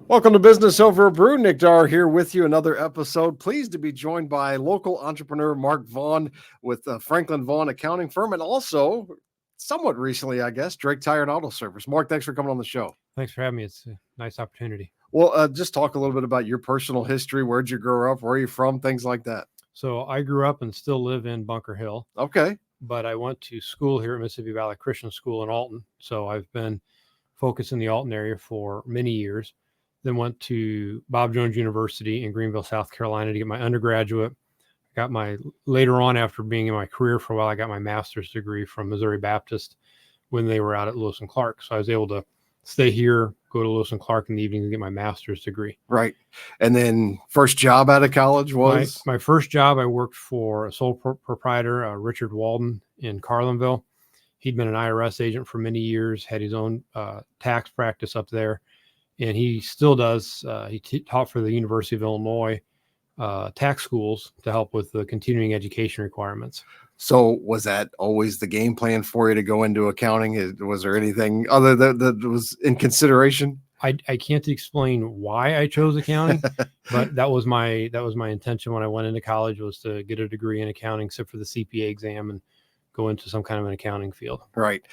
Welcome to Business Over a Brew. Nick Dar here with you. Another episode. Pleased to be joined by local entrepreneur Mark Vaughn with Franklin Vaughn Accounting Firm, and also somewhat recently, I guess, Drake Tire and Auto Service. Mark, thanks for coming on the show. Thanks for having me. It's a nice opportunity. Well, just talk a little bit about your personal history. Where'd you grow up? Where are you from? Things like that. So I grew up and still live in Bunker Hill. Okay. But I went to school here at Mississippi Valley Christian School in Alton. So I've been focused in the Alton area for many years. Then went to Bob Jones University in Greenville, South Carolina to get my undergraduate. Got my, later on after being in my career for a while, I got my master's degree from Missouri Baptist when they were out at Lewis and Clark. So I was able to stay here, go to Lewis and Clark in the evening and get my master's degree. Right. And then first job out of college was? My first job, I worked for a sole proprietor, Richard Walden in Carlinville. He'd been an IRS agent for many years, had his own tax practice up there. And he still does. He taught for the University of Illinois tax schools to help with the continuing education requirements. So was that always the game plan for you to go into accounting? Was there anything other that was in consideration? I can't explain why I chose accounting, but that was my intention when I went into college, was to get a degree in accounting, sit for the CPA exam, and go into some kind of an accounting field. Right.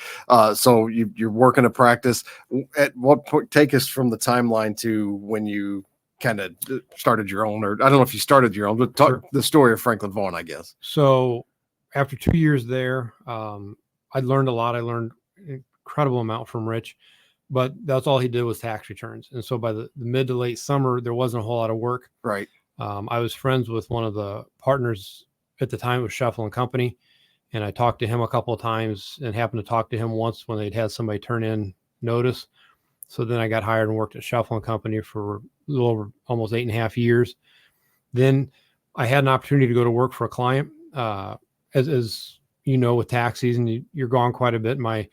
So you're working a practice. At what point, take us from the timeline to when you kind of started your own, or I don't know if you started your own, but talk the story of Franklin Vaughn, I guess. So after 2 years there, I learned a lot. I learned an incredible amount from Rich, but that's all he did was tax returns. And so by the mid to late summer, there wasn't a whole lot of work. Right. I was friends with one of the partners at the time. It was Shuffle and Company. And I talked to him a couple of times and happened to talk to him once when they'd had somebody turn in notice. So then I got hired and worked at Shuffle and Company for a little over almost 8.5 years. Then I had an opportunity to go to work for a client. As you know, with tax season, you're gone quite a bit. My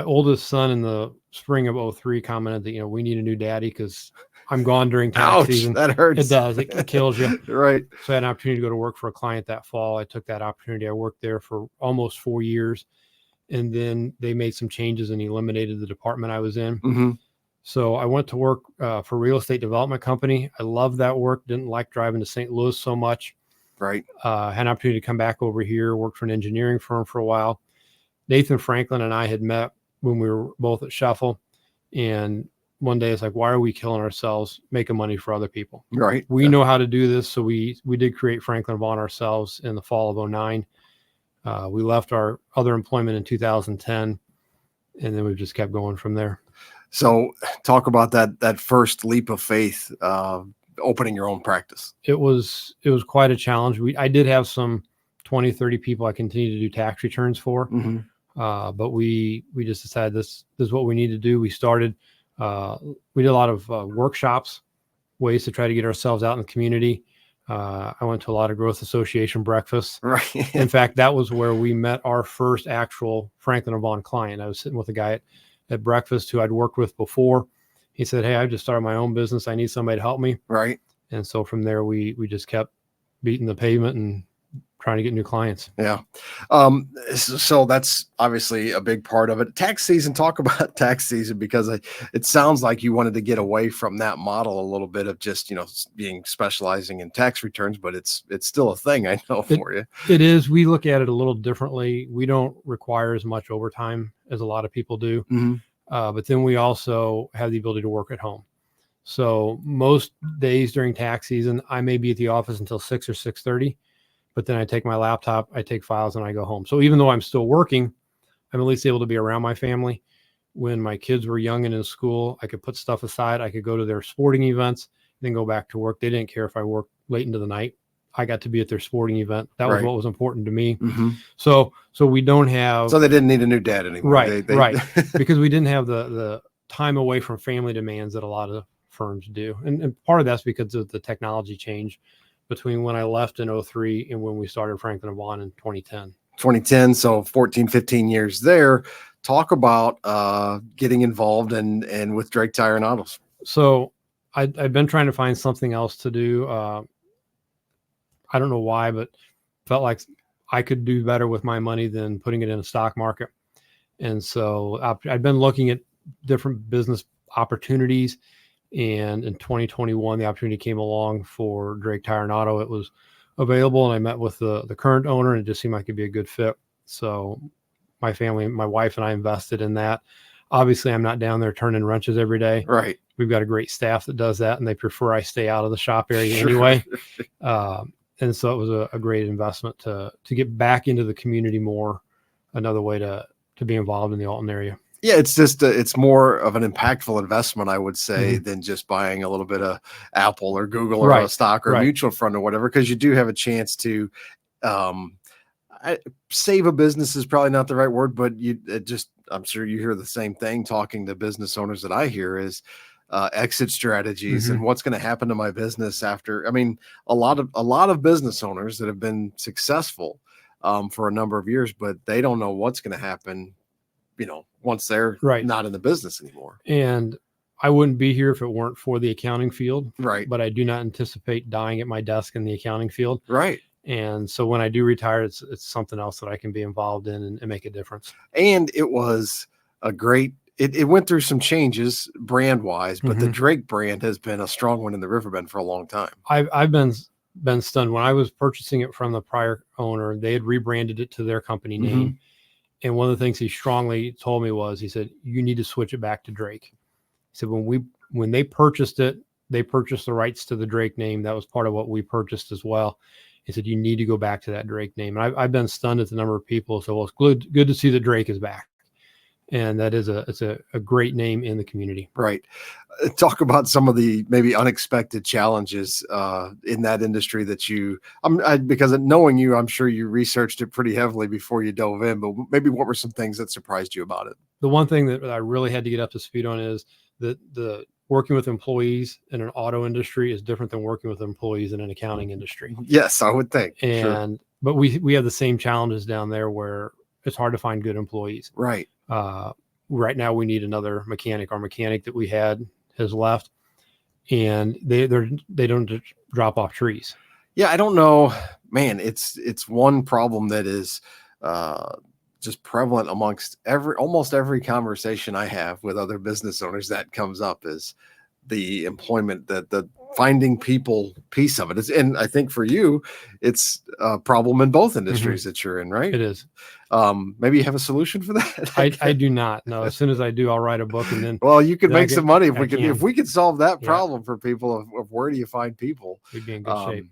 oldest son in the spring of 2003 commented that, we need a new daddy because I'm gone during tax season. That hurts. It does. It kills you. Right. So I had an opportunity to go to work for a client that fall. I took that opportunity. I worked there for almost 4 years. And then they made some changes and eliminated the department I was in. Mm-hmm. So I went to work for a real estate development company. I loved that work. Didn't like driving to St. Louis so much. Right. Had an opportunity to come back over here, worked for an engineering firm for a while. Nathan Franklin and I had met when we were both at Shuffle. And one day it's like, why are we killing ourselves making money for other people? Right. We know how to do this. So we did create Franklin Vaughn ourselves in the fall of 2009. We left our other employment in 2010, and then we've just kept going from there. So talk about that first leap of faith, opening your own practice. It was quite a challenge. I did have some 20, 30 people I continued to do tax returns for. Mm-hmm. But we just decided this is what we need to do. We started, we did a lot of workshops, ways to try to get ourselves out in the community. I went to a lot of Growth Association breakfasts. Right. In fact, that was where we met our first actual Franklin Vaughn client. I was sitting with a guy at breakfast who I'd worked with before. He said, "Hey, I just started my own business. I need somebody to help me." Right. And so from there, we just kept beating the pavement and trying to get new clients. Yeah. So that's obviously a big part of it. Tax season, talk about tax season, because it sounds like you wanted to get away from that model a little bit of just, being specializing in tax returns, but it's still a thing, I know, for you. It is. We look at it a little differently. We don't require as much overtime as a lot of people do. Mm-hmm. But then we also have the ability to work at home. So most days during tax season, I may be at the office until 6 or 6:30. But then I take my laptop, I take files, and I go home. So even though I'm still working, I'm at least able to be around my family. When my kids were young and in school, I could put stuff aside. I could go to their sporting events, then go back to work. They didn't care if I worked late into the night. I got to be at their sporting event. That was what was important to me. Mm-hmm. So we don't have. So they didn't need a new dad anymore. Right, right. Because we didn't have the time away from family demands that a lot of firms do. And part of that's because of the technology change between when I left in 2003 and when we started Franklin Vaughn in 2010. 2010, so 14, 15 years there. Talk about getting involved and with Drake Tire and Autos. So I've been trying to find something else to do. I don't know why, but felt like I could do better with my money than putting it in a stock market. And so I've been looking at different business opportunities. And in 2021, the opportunity came along for Drake Tire and Auto. It was available, and I met with the current owner, and it just seemed like it'd be a good fit. So my family, my wife and I invested in that. Obviously, I'm not down there turning wrenches every day. Right. We've got a great staff that does that, and they prefer I stay out of the shop area Sure. anyway. And so it was a great investment to get back into the community more, another way to be involved in the Alton area. Yeah, it's just it's more of an impactful investment, I would say, Mm-hmm. than just buying a little bit of Apple or Google or Right. a stock or a Right. mutual fund or whatever, because you do have a chance to save a business is probably not the right word, but I'm sure you hear the same thing talking to business owners that I hear is exit strategies Mm-hmm. and what's going to happen to my business after. I mean, a lot of business owners that have been successful for a number of years, but they don't know what's going to happen, once they're Right. not in the business anymore. And I wouldn't be here if it weren't for the accounting field. Right. But I do not anticipate dying at my desk in the accounting field. Right. And so when I do retire, it's something else that I can be involved in and make a difference. And it was a great, it went through some changes brand wise, but the Mm-hmm. Drake brand has been a strong one in the Riverbend for a long time. I've been stunned. When I was purchasing it from the prior owner, they had rebranded it to their company name. Mm-hmm. And one of the things he strongly told me was, he said, you need to switch it back to Drake. He said, when they purchased it, they purchased the rights to the Drake name. That was part of what we purchased as well. He said, you need to go back to that Drake name. And I've been stunned at the number of people. So well, it's good to see that Drake is back. And that is it's a great name in the community. Right. Talk about some of the maybe unexpected challenges in that industry that because knowing you, I'm sure you researched it pretty heavily before you dove in, but maybe what were some things that surprised you about it? The one thing that I really had to get up to speed on is that the working with employees in an auto industry is different than working with employees in an accounting industry. Yes, I would think. But we have the same challenges down there where it's hard to find good employees. Right. Right now we need another mechanic. Our mechanic that we had has left, and they don't just drop off trees. Yeah, I don't know, man. It's one problem that is just prevalent amongst almost every conversation I have with other business owners. That comes up is the employment, the finding people piece of it. And I think for you, it's a problem in both industries that you're in, right? It is. Maybe you have a solution for that. I do not. No, as soon as I do, I'll write a book, and then. Well, you could make some money if we could solve that Yeah. problem for people of where do you find people? We'd be in good shape.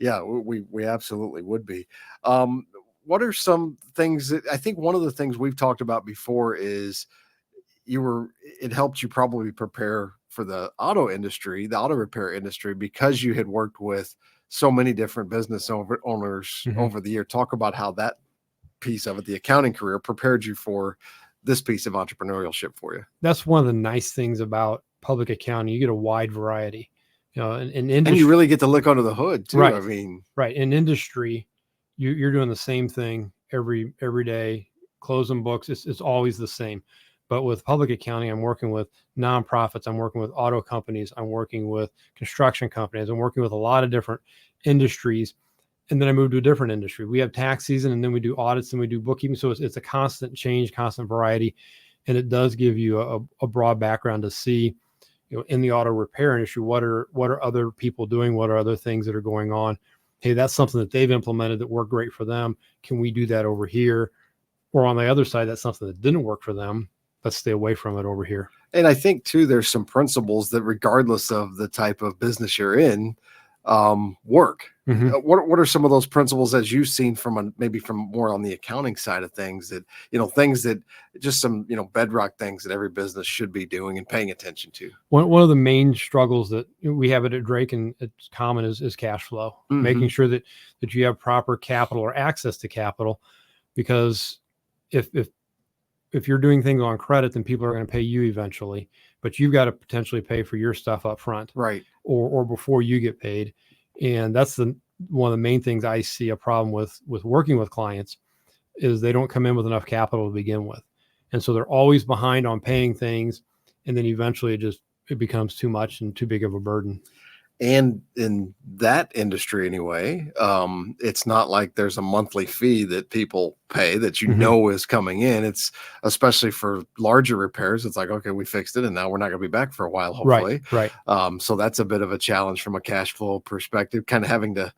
Yeah, we absolutely would be. What are some things that I think one of the things we've talked about before is it helped you probably prepare for the auto industry, the auto repair industry, because you had worked with so many different business owners over the year. Talk about how that piece of it, the accounting career, prepared you for this piece of entrepreneurship for you. That's one of the nice things about public accounting. You get a wide variety, in industry, and you really get to look under the hood too. Right. I mean, right. In industry, you're doing the same thing every day, closing books. It's always the same. But with public accounting, I'm working with nonprofits. I'm working with auto companies. I'm working with construction companies. I'm working with a lot of different industries. And then I moved to a different industry. We have tax season, and then we do audits, and we do bookkeeping. So it's a constant change, constant variety. And it does give you a broad background to see, in the auto repair industry, what are other people doing? What are other things that are going on? Hey, that's something that they've implemented that worked great for them. Can we do that over here? Or on the other side, that's something that didn't work for them. Let's stay away from it over here. And I think too, there's some principles that regardless of the type of business you're in, work. What are some of those principles as you've seen maybe from more on the accounting side of things that, things that just some, bedrock things that every business should be doing and paying attention to? One of the main struggles that we have at Drake, and it's common, is cash flow, making sure that you have proper capital or access to capital, because if you're doing things on credit, then people are going to pay you eventually, but you've got to potentially pay for your stuff up front, right? Or before you get paid. And that's one of the main things I see a problem with working with clients is they don't come in with enough capital to begin with. And so they're always behind on paying things. And then eventually it becomes too much and too big of a burden. And in that industry anyway, it's not like there's a monthly fee that people pay that is coming in. It's especially for larger repairs. It's like, okay, we fixed it and now we're not going to be back for a while, hopefully. Right. So that's a bit of a challenge from a cash flow perspective, kind of having to,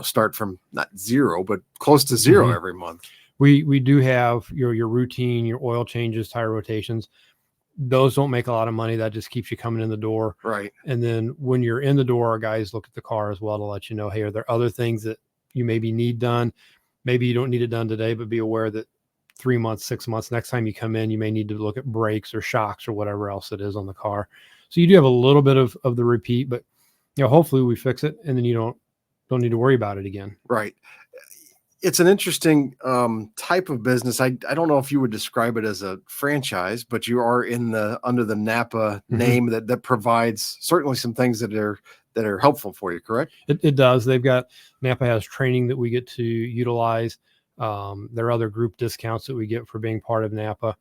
start from not zero, but close to zero every month. We do have your routine, your oil changes, tire rotations. Those don't make a lot of money. That just keeps you coming in the door. Right. And then when you're in the door, our guys look at the car as well to let you know, hey, are there other things that you maybe need done? Maybe you don't need it done today, but be aware that 3 months, 6 months, next time you come in, you may need to look at brakes or shocks or whatever else it is on the car. So you do have a little bit of the repeat, but hopefully we fix it and then you don't need to worry about it again. Right. It's an interesting type of business. I don't know if you would describe it as a franchise, but you are under the Napa name that provides certainly some things that are helpful for you, correct? It does. Napa has training that we get to utilize. There are other group discounts that we get for being part of Napa.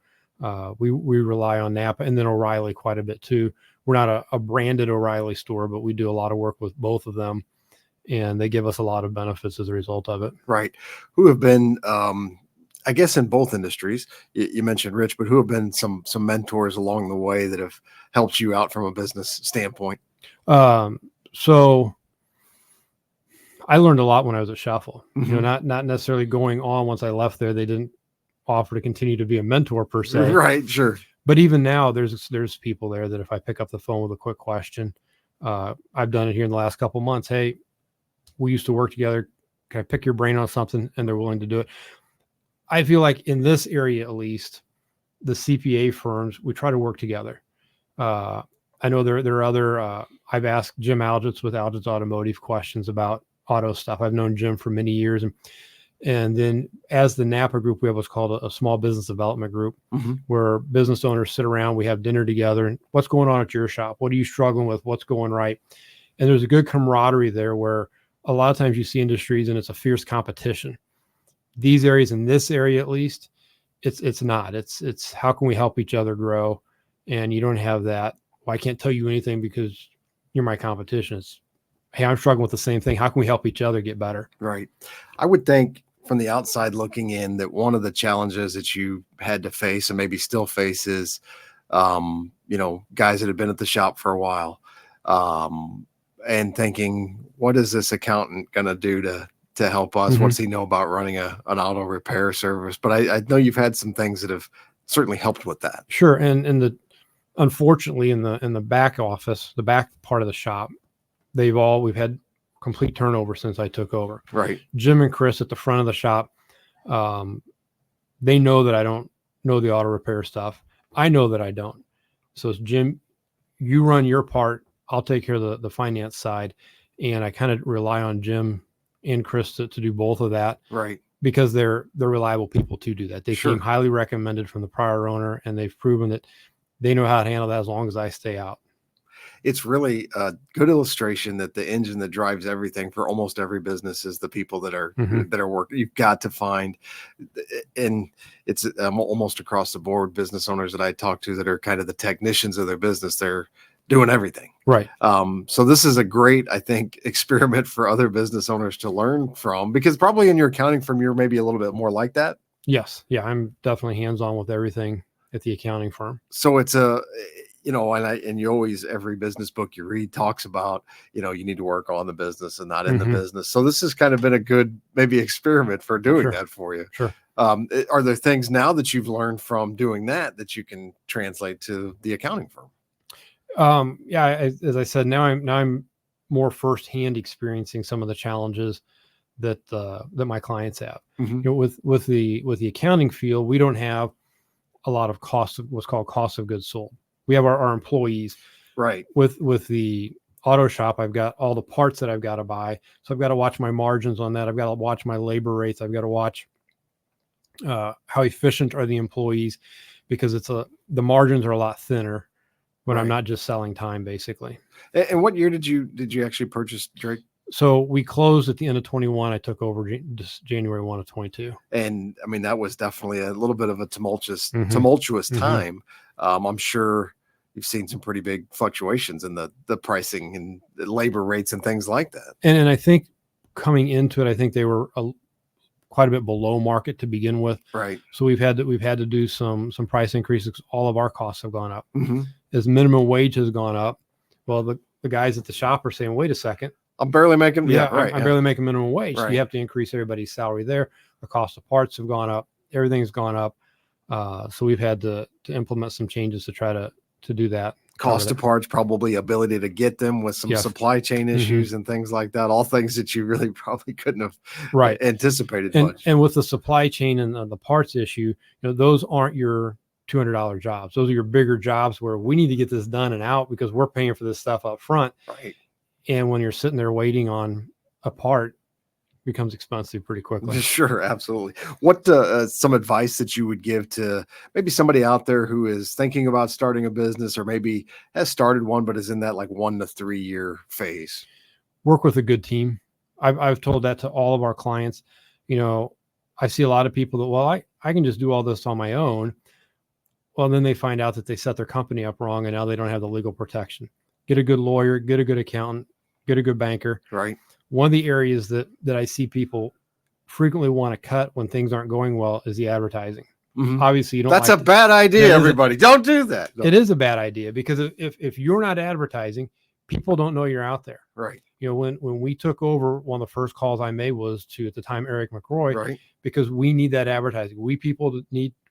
We rely on Napa and then O'Reilly quite a bit too. We're not a branded O'Reilly store, but we do a lot of work with both of them. And they give us a lot of benefits as a result of it. Right. Who have been, I guess, in both industries? You mentioned Rich, but who have been some mentors along the way that have helped you out from a business standpoint? So I learned a lot when I was at Shuffle. Not necessarily going on once I left there. They didn't offer to continue to be a mentor per se. Right. Sure. But even now, there's people there that if I pick up the phone with a quick question, I've done it here in the last couple of months. Hey, we used to work together. Can I pick your brain on something? And they're willing to do it. I feel like in this area, at least, the CPA firms, we try to work together. I know there are other, I've asked Jim Algitz with Algitz Automotive questions about auto stuff. I've known Jim for many years. And then as the Napa group, we have what's called a small business development group where business owners sit around, we have dinner together and what's going on at your shop? What are you struggling with? What's going right? And there's a good camaraderie there where a lot of times you see industries and it's a fierce competition. These areas, in this area at least, it's not. It's how can we help each other grow? And you don't have that. Well, I can't tell you anything because you're my competition. It's, hey, I'm struggling with the same thing. How can we help each other get better? Right. I would think from the outside looking in that one of the challenges that you had to face and maybe still face is, guys that have been at the shop for a while. And thinking, what is this accountant going to do to help us? What does he know about running an auto repair service? But I know you've had some things that have certainly helped with that. Sure. And unfortunately in the back office, the back part of the shop, we've had complete turnover since I took over. Right. Jim and Chris at the front of the shop, they know that I don't know the auto repair stuff. I know that I don't. So it's Jim, you run your part. I'll take care of the finance side. And I kind of rely on Jim and Chris to do both of that. Right. Because they're reliable people to do that. They came highly recommended from the prior owner, and they've proven that they know how to handle that as long as I stay out. It's really a good illustration that the engine that drives everything for almost every business is the people that are working. You've got to find, and it's almost across the board, business owners that I talk to that are kind of the technicians of their business. They're doing everything. Right. So this is a great, I think, experiment for other business owners to learn from, because probably in your accounting firm, you're maybe a little bit more like that. Yes. Yeah. I'm definitely hands-on with everything at the accounting firm. So it's and you always, every business book you read talks about, you need to work on the business and not in the business. So this has kind of been a good, maybe experiment for doing that for you. Sure. Are there things now that you've learned from doing that you can translate to the accounting firm? As I said, now I'm more firsthand experiencing some of the challenges that my clients have. With the accounting field, we don't have a lot of what's called cost of goods sold. We have our employees. Right. With the auto shop, I've got all the parts that I've got to buy. So I've got to watch my margins on that. I've got to watch my labor rates. I've got to watch how efficient are the employees, because the margins are a lot thinner when I'm not just selling time, basically. And what year did you actually purchase Drake? So we closed at the end of 21. I took over just January 1 of 22. And I mean, that was definitely a little bit of a tumultuous time. I'm sure, you've seen some pretty big fluctuations in the pricing and the labor rates and things like that. And I think coming into it, I think they were quite a bit below market to begin with. Right. So we've had to do some price increases. All of our costs have gone up. Mm-hmm. As minimum wage has gone up, well, the guys at the shop are saying, wait a second. I'm barely making, right. I'm barely making minimum wage. Right. So you have to increase everybody's salary there. The cost of parts have gone up. Everything's gone up. So we've had to implement some changes to try to do that. Cost of parts, probably ability to get them with some supply chain issues and things like that. All things that you really probably couldn't have anticipated much. And with the supply chain and the parts issue, those aren't your $200 jobs. Those are your bigger jobs where we need to get this done and out because we're paying for this stuff up front. Right. And when you're sitting there waiting on a part, becomes expensive pretty quickly. Sure, absolutely. What some advice that you would give to maybe somebody out there who is thinking about starting a business or maybe has started one but is in that like 1 to 3 year phase? Work with a good team. I've told that to all of our clients. I see a lot of people that, well, I can just do all this on my own. Well, then they find out that they set their company up wrong and now they don't have the legal protection. Get a good lawyer, get a good accountant, get a good banker. Right. One of the areas that I see people frequently want to cut when things aren't going well is the advertising. Mm-hmm. Obviously, you don't. That's a bad idea, everybody. Don't do that. No. It is a bad idea because if you're not advertising, people don't know you're out there. Right. When we took over, one of the first calls I made was to, at the time, Eric McRoy, right, because we need that advertising. We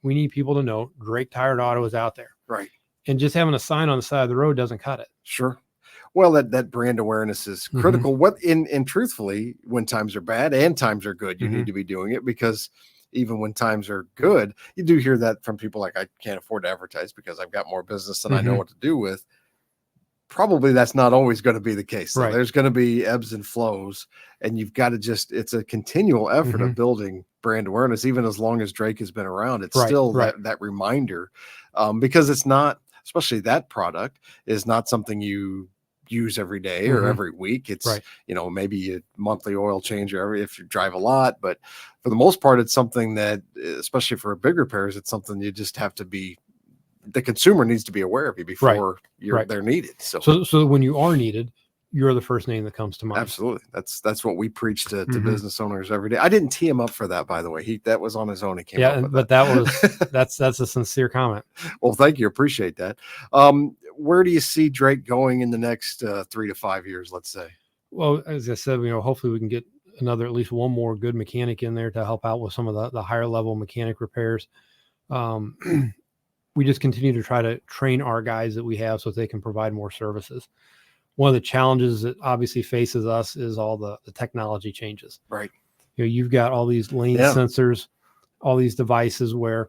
need people to know Drake Tire and Auto is out there. Right. And just having a sign on the side of the road doesn't cut it. Sure. Well, that brand awareness is critical. What in truthfully, when times are bad and times are good, you need to be doing it, because even when times are good, you do hear that from people like, I can't afford to advertise because I've got more business than I know what to do with. Probably that's not always going to be the case. So there's going to be ebbs and flows, and you've got to it's a continual effort of building brand awareness. Even as long as Drake has been around, it's still that reminder, because it's not, especially that product is not something you use every day or every week. It's maybe a monthly oil change if you drive a lot, but for the most part, it's something that, especially for big repairs, it's something you just have to be, the consumer needs to be aware of you before they're needed. So when you are needed, you're the first name that comes to mind. Absolutely. That's what we preach to business owners every day. I didn't tee him up for that, by the way. That was on his own. He came up with that's a sincere comment. Well, thank you. Appreciate that. Where do you see Drake going in the next 3 to 5 years, let's say? Well, as I said, hopefully we can get at least one more good mechanic in there to help out with some of the higher level mechanic repairs. We just continue to try to train our guys that we have so that they can provide more services. One of the challenges that obviously faces us is all the technology changes. Right. You've got all these lane sensors, all these devices where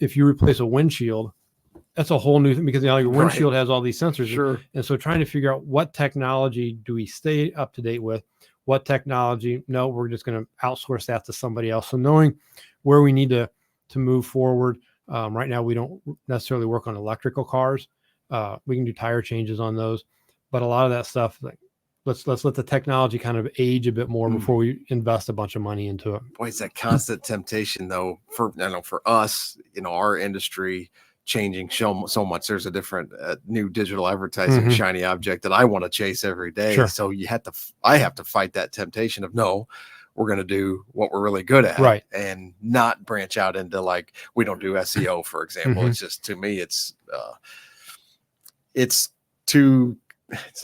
if you replace a windshield, that's a whole new thing, because your windshield has all these sensors. Sure. And so trying to figure out what technology do we stay up to date with, what technology, no, we're just going to outsource that to somebody else. So knowing where we need to move forward. Right now, we don't necessarily work on electrical cars. We can do tire changes on those, but a lot of that stuff, like let's let the technology kind of age a bit more before we invest a bunch of money into it. Boy, it's that constant temptation, though, for us, our industry changing so much. There's a different new digital advertising shiny object that I want to chase every day. Sure. So I have to fight that temptation of, no, we're going to do what we're really good at, and not branch out into, like, we don't do SEO, for example. It's just, to me, it's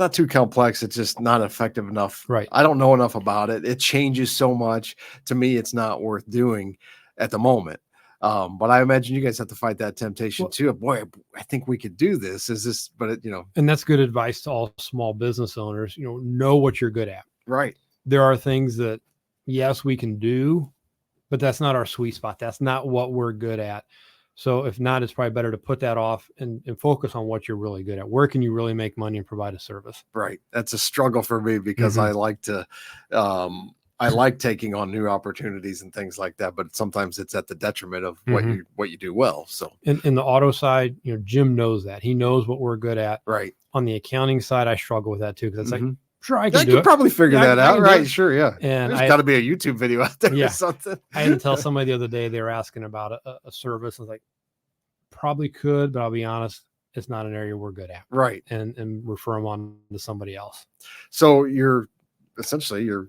not too complex. It's just not effective enough. Right. I don't know enough about it. It changes so much. To me, it's not worth doing at the moment. But I imagine you guys have to fight that temptation too. Boy, I think we could do this. And that's good advice to all small business owners. Know what you're good at. Right. There are things that, yes, we can do, but that's not our sweet spot. That's not what we're good at. So if not, it's probably better to put that off and focus on what you're really good at. Where can you really make money and provide a service? Right. That's a struggle for me, because I like to, I like taking on new opportunities and things like that, but sometimes it's at the detriment of what you do well. So in the auto side, Jim knows that. He knows what we're good at. Right. On the accounting side, I struggle with that too, because it's like, sure, I can probably figure that out. Right. Sure. Yeah. And there's got to be a YouTube video out there or something. I had to tell somebody the other day, they were asking about a service. I was like, probably could, but I'll be honest, it's not an area we're good at. Right. And refer them on to somebody else. So you're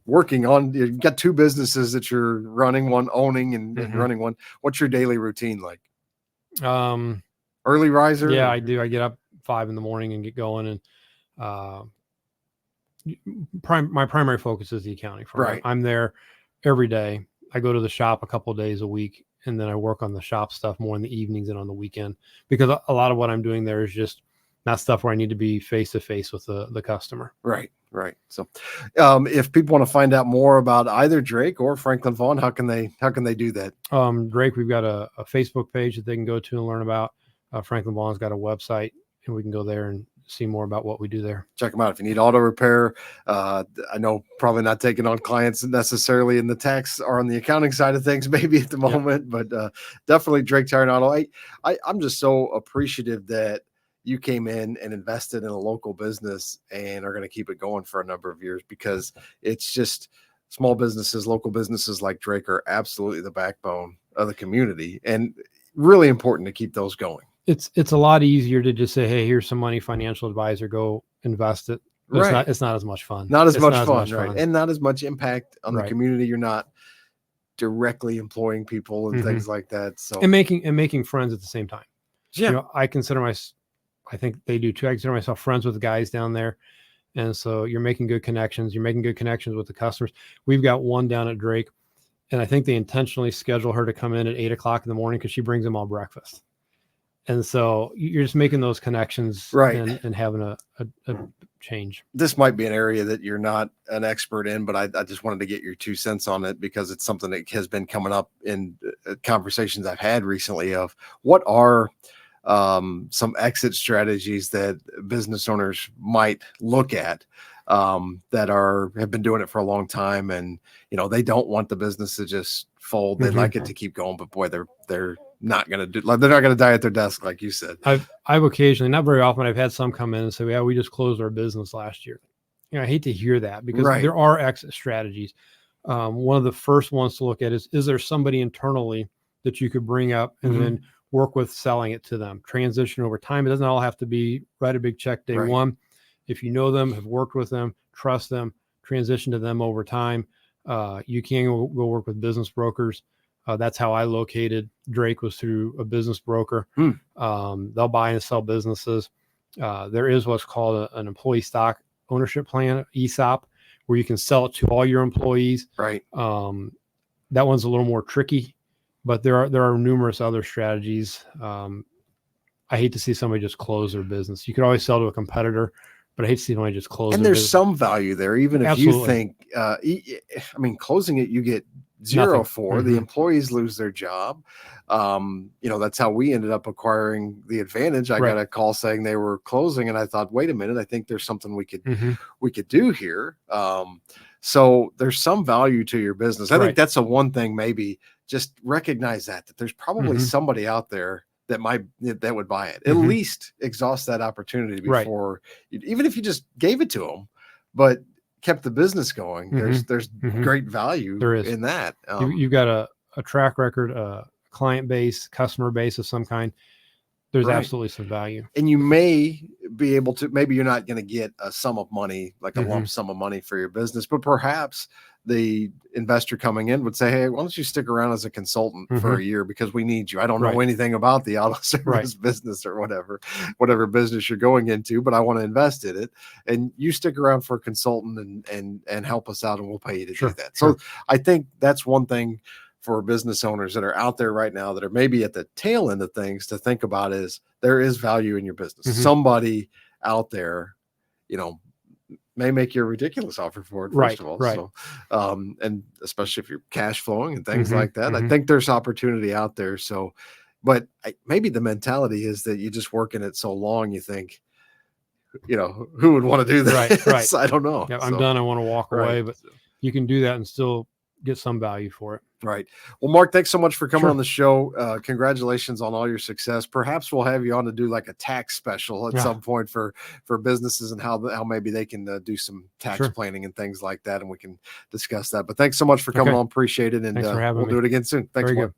working on, you've got two businesses that you're running, one owning and running one. What's your daily routine like? Early riser? Yeah, I do. I get up 5 a.m. and get going. And my primary focus is the accounting firm. Right. I'm there every day. I go to the shop a couple of days a week, and then I work on the shop stuff more in the evenings and on the weekend, because a lot of what I'm doing there is just not stuff where I need to be face to face with the customer. Right. So, if people want to find out more about either Drake or Franklin Vaughn, how can they do that? Drake, we've got a Facebook page that they can go to and learn about. Franklin Vaughn's got a website, and we can go there and see more about what we do there. Check them out. If you need auto repair, I know probably not taking on clients necessarily in the tax or on the accounting side of things, maybe at the moment, but definitely Drake Tire and Auto. I'm just so appreciative that you came in and invested in a local business and are going to keep it going for a number of years, because it's just small businesses, local businesses like Drake are absolutely the backbone of the community, and really important to keep those going. It's a lot easier to just say, hey, here's some money, financial advisor, go invest it. But it's not as much fun. Not as much fun. And not as much impact on the community. You're not directly employing people and things like that. So and making friends at the same time. Yeah. I think they do too. I consider myself friends with the guys down there. And so you're making good connections. You're making good connections with the customers. We've got one down at Drake, and I think they intentionally schedule her to come in at 8 o'clock in the morning because she brings them all breakfast. And so you're just making those connections, and having a change. This might be an area that you're not an expert in, but I just wanted to get your 2 cents on it, because it's something that has been coming up in conversations I've had recently of what are some exit strategies that business owners might look at that have been doing it for a long time, and they don't want the business to just fold. They'd like it to keep going, but boy, they're not going to they're not going to die at their desk, like you said. I've occasionally, not very often, I've had some come in and say, yeah, we just closed our business last year. I hate to hear that, because there are exit strategies. One of the first ones to look at is there somebody internally that you could bring up and then work with selling it to them, transition over time. It doesn't all have to be write a big check day one. If you know them, have worked with them, trust them, transition to them over time. You can go work with business brokers. That's how I located Drake, was through a business broker. They'll buy and sell businesses. There is what's called an employee stock ownership plan, ESOP, where you can sell it to all your employees. Right. That one's a little more tricky, but there are numerous other strategies. I hate to see somebody just close their business. You could always sell to a competitor, but I hate to see somebody just close. And there's some value there, even if you think, closing it, you get zero for the employees lose their job. That's how we ended up acquiring the Advantage. I got a call saying they were closing, and I thought, wait a minute, I think there's something we could do here. So there's some value to your business. I think that's the one thing, maybe just recognize that there's probably somebody out there that would buy it. At least exhaust that opportunity before, even if you just gave it to them, but kept the business going. There's great value in that. You've got a track record, a client base, customer base of some kind. There's absolutely some value. And you may be able to, maybe you're not going to get a sum of money, like a lump sum of money for your business, but perhaps the investor coming in would say, hey, why don't you stick around as a consultant for a year, because we need you. I don't know anything about the auto service business or whatever business you're going into, but I want to invest in it. And you stick around for a consultant and help us out, and we'll pay you to do that. So I think that's one thing for business owners that are out there right now that are maybe at the tail end of things to think about, is there is value in your business. Somebody out there, may make you a ridiculous offer for it, first of all. So, and especially if you're cash flowing and things like that, I think there's opportunity out there. So, but maybe the mentality is that you just work in it so long, you think, who would want to do that? Right. I don't know. Yeah, I'm done. I want to walk away, but you can do that and still get some value for it. Right. Well, Mark, thanks so much for coming on the show. Congratulations on all your success. Perhaps we'll have you on to do like a tax special at some point for businesses, and how maybe they can do some tax planning and things like that, and we can discuss that. But thanks so much for coming on. Appreciate it. And we'll do it again soon. Thanks, Mark.